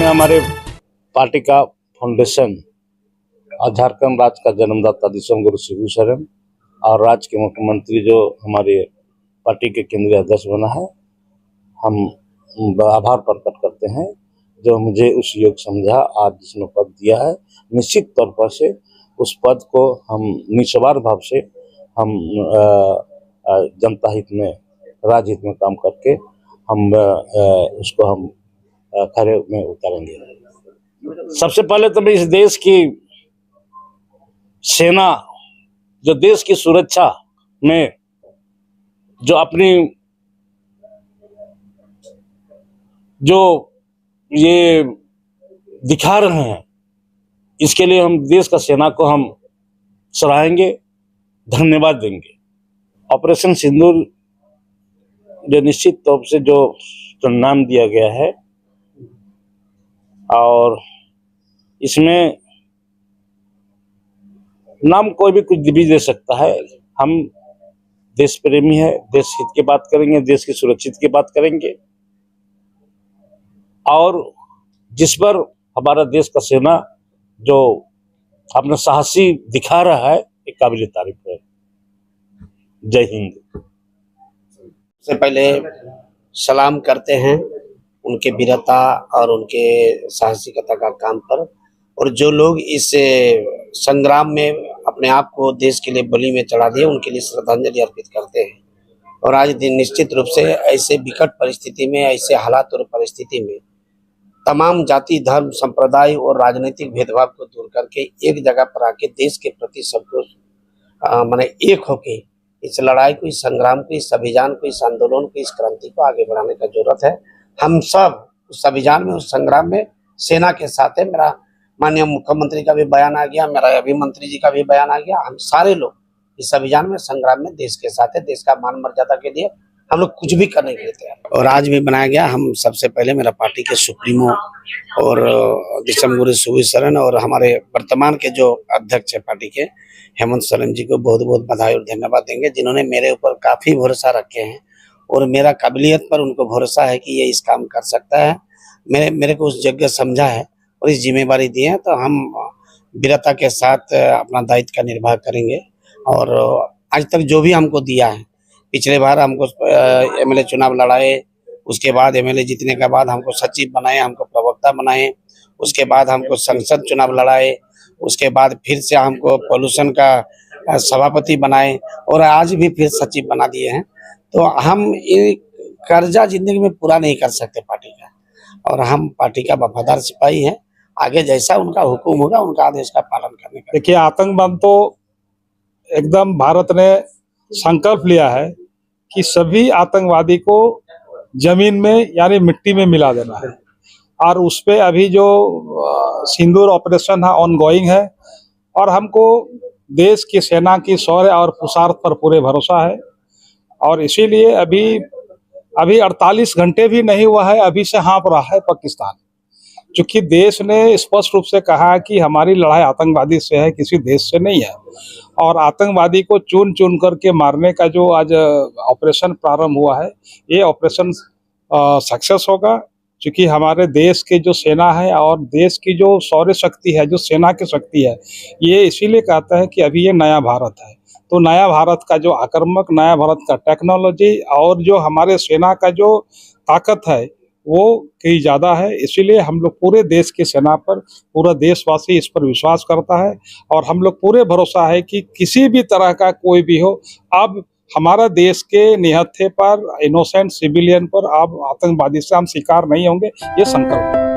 हमारे पार्टी का फाउंडेशन और झारखंड राज्य का जन्मदाता दिसम गुरु शिबू सोरेन और राज्य के मुख्यमंत्री जो हमारे पार्टी के केंद्रीय अध्यक्ष बना है, हम आभार प्रकट करते हैं जो मुझे उस योग समझा, आज जिसने पद दिया है। निश्चित तौर पर से उस पद को हम निस्वार्थ भाव से हम जनता हित में, राज्य हित में काम करके हम उसको हम खरे में उतारेंगे। सबसे पहले तो मैं इस देश की सेना जो देश की सुरक्षा में जो अपनी जो ये दिखा रहे हैं, इसके लिए हम देश का सेना को हम सराहेंगे, धन्यवाद देंगे। ऑपरेशन सिंदूर जो निश्चित तौर से जो नाम दिया गया है और इसमें नाम कोई भी कुछ भी दे सकता है। हम देश प्रेमी है, देश हित की बात करेंगे, देश की सुरक्षित की बात करेंगे और जिस पर हमारा देश का सेना जो अपना साहसी दिखा रहा है, एक काबिल तारीफ है। जय हिंद। सबसे पहले सलाम करते हैं उनके वीरता और उनके साहसिकता का काम पर, और जो लोग इस संग्राम में अपने आप को देश के लिए बलि में चढ़ा दिए, उनके लिए श्रद्धांजलि अर्पित करते हैं। और आज दिन निश्चित रूप से ऐसे विकट परिस्थिति में, ऐसे हालात और परिस्थिति में तमाम जाति, धर्म, संप्रदाय और राजनीतिक भेदभाव को दूर करके एक जगह पर आके देश के प्रति सबको माने एक होके इस लड़ाई को, इस संग्राम को, इस अभियान को, इस आंदोलन को, इस क्रांति को आगे बढ़ाने का जरूरत है। हम सब उस अभियान में, उस संग्राम में सेना के साथ है। मेरा माननीय मुख्यमंत्री का भी बयान आ गया, मेरा अभी मंत्री जी का भी बयान आ गया। हम सारे लोग इस अभियान में, संग्राम में देश के साथ है। देश का मान मर्यादा के लिए हम लोग कुछ भी करने के लिए तैयार। और आज भी बनाया गया, हम सबसे पहले मेरा पार्टी के सुप्रीमो और दिसम गुरु शिबू सोरेन और हमारे वर्तमान के जो अध्यक्ष है पार्टी के, हेमंत सोरेन जी को बहुत बहुत बधाई और धन्यवाद देंगे, जिन्होंने मेरे ऊपर काफी भरोसा रखे हैं और मेरा काबिलियत पर उनको भरोसा है कि ये इस काम कर सकता है। मेरे को उस जगह समझा है और इस जिम्मेवारी दी है, तो हम वीरता के साथ अपना दायित्व का निर्वाह करेंगे। और आज तक जो भी हमको दिया है, पिछले बार हमको एमएलए चुनाव लड़ाए, उसके बाद एमएलए जीतने के बाद हमको सचिव बनाए, हमको प्रवक्ता बनाए, उसके बाद हमको संसद चुनाव लड़ाए, उसके बाद फिर से हमको पॉल्यूशन का सभापति बनाए और आज भी फिर सचिव बना दिए हैं। तो हम ये कर्जा जिंदगी में पूरा नहीं कर सकते पार्टी का, और हम पार्टी का वफादार सिपाही हैं। आगे जैसा उनका हुक्म होगा, उनका आदेश का पालन करने का। देखिए, आतंकवाद तो एकदम भारत ने संकल्प लिया है कि सभी आतंकवादी को जमीन में यानी मिट्टी में मिला देना है, और उस पे अभी जो सिंदूर ऑपरेशन है ऑनगोइंग है, और हमको देश की सेना की शौर्य और पुरुषार्थ पर पूरे भरोसा है। और इसीलिए अभी 48 घंटे भी नहीं हुआ है, अभी से हाँफ रहा है पाकिस्तान, क्योंकि देश ने स्पष्ट रूप से कहा कि हमारी लड़ाई आतंकवादी से है, किसी देश से नहीं है। और आतंकवादी को चुन चुन करके मारने का जो आज ऑपरेशन प्रारंभ हुआ है, ये ऑपरेशन सक्सेस होगा, क्योंकि हमारे देश की जो सेना है और देश की जो शौर्य शक्ति है, जो सेना की शक्ति है, ये इसीलिए कहता है कि अभी ये नया भारत है। तो नया भारत का जो आक्रामक, नया भारत का टेक्नोलॉजी और जो हमारे सेना का जो ताकत है वो कहीं ज़्यादा है। इसीलिए हम लोग पूरे देश की सेना पर, पूरा देशवासी इस पर विश्वास करता है, और हम लोग पूरे भरोसा है कि किसी भी तरह का कोई भी हो, अब हमारा देश के निहत्थे पर, इनोसेंट सिविलियन पर अब आतंकवादी से हम शिकार नहीं होंगे, ये संकल्प है।